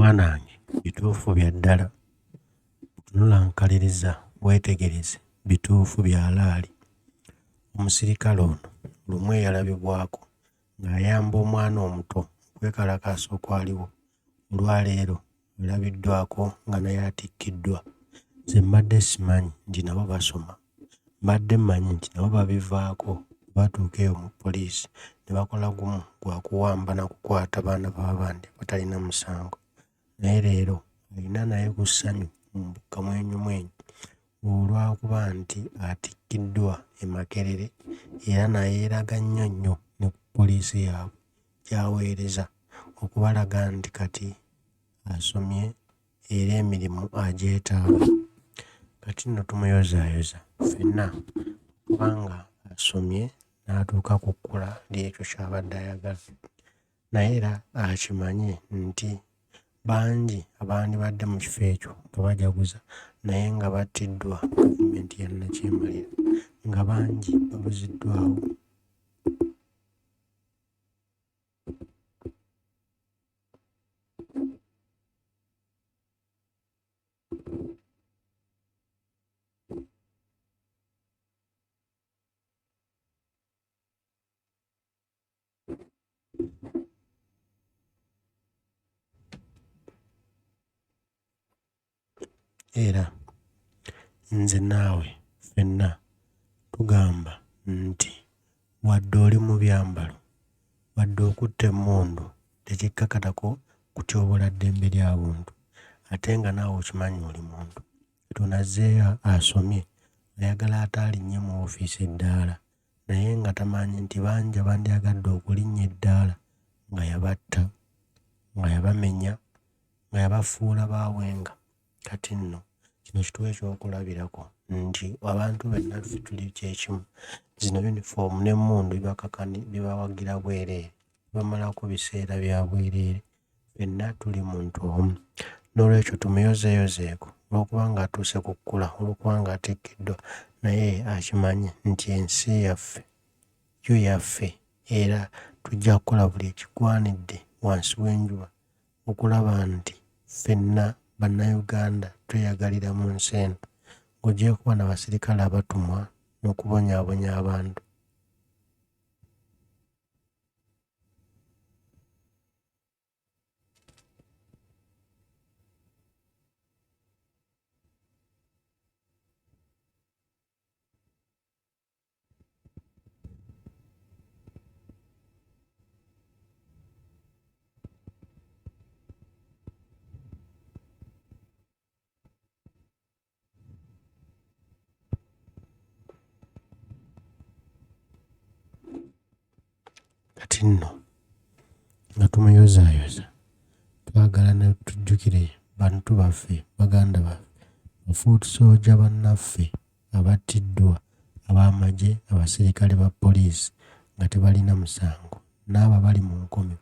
Mwana wange bituufu bya ddala. Tunula nkaliriza weetegereze bituufu bya halaali. Omusilikale ono lumu yalabibwako ng'ayamba omwana omuto okwekalakaasa okwaliwo. Olwaleero alabiddwako nga naye atikkiddwa. Nze mbadde simanyi nti nabo basoma. Mbadde mmanyi nti nabo babivaako batuuka eyo mu poliisi ne bakola gumu gwa kuwamba na kukwata baana b'abandi batalina musango. Naye leero alina naye ku ssanyu mu kamwenyumwenyu olwakuba nti atikkiddwa e Makerere era naye yeeraga nnyo ne ku poliisi yaabwe gy'aweereza okubalaga nti kati asomye era emirimu agyetaaga. Kati nno tumuyozaayoza ffenna kubanga asomye n'atuuka ku kkula ly'ekyo ky'abadde ayagala. Naye era akimanye nti bangi abandibadde mu kifo ekyo nga bajaguza naye nga battiddwa gavumenti ya nnakyemalira, nga bangi babuziddwawo. Era nze naawe ffenna tugamba nti wadde oli mu byambalo, wadde okutta emmundu, tekikkakatako kutyoboola ddembe lya buntu. Ate nga naawe okimanyi oli muntu. Tunazzeeyo asomye ayagala ate alinnye mu ofiisi eddaala naye nga tamanyi nti bangi abandyagadde okulinnya eddaala nga yabatta, nga yabamenya, nga yabafuula baawenga. Kati nno kino kituwa ekyokulabirako nti abantu benna ffe tuli kyekimu. Zino yunifoomu n'emmundu bibawagira bwereere, bibamalako biseera bya bwereere. Ffenna tuli muntu omu. N'olwekyo tumuyozeeyozeeko olw'okuba ng'atuuse ku kkula, olw'okuba ng'atikkiddwa, naye akimanye nti ensi yaffe yo yaffe era tujja kukola buli ekigwanidde wansi w'enjuba okulaba nti ffenna Bannayuganda tweyagalira mu nsi eno. Ng'oggyeeko kuba n'abasirikale abatumwa n'okubonyaabonya abantu. Kati nno nga tumuyozaayoza twagala ne tujjukire bantu baffe, baganda baffe, bafuutisooja bannaffe abattiddwa, ab'amagye, abasirikale ba poliisi nga tebalina musango, n'abo abali mu nkomyo.